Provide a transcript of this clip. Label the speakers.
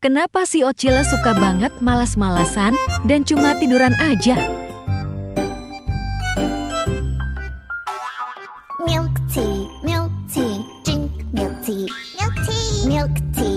Speaker 1: Kenapa si Ochile suka banget malas-malasan dan cuma tiduran aja?
Speaker 2: Milk tea, drink milk tea, milk tea,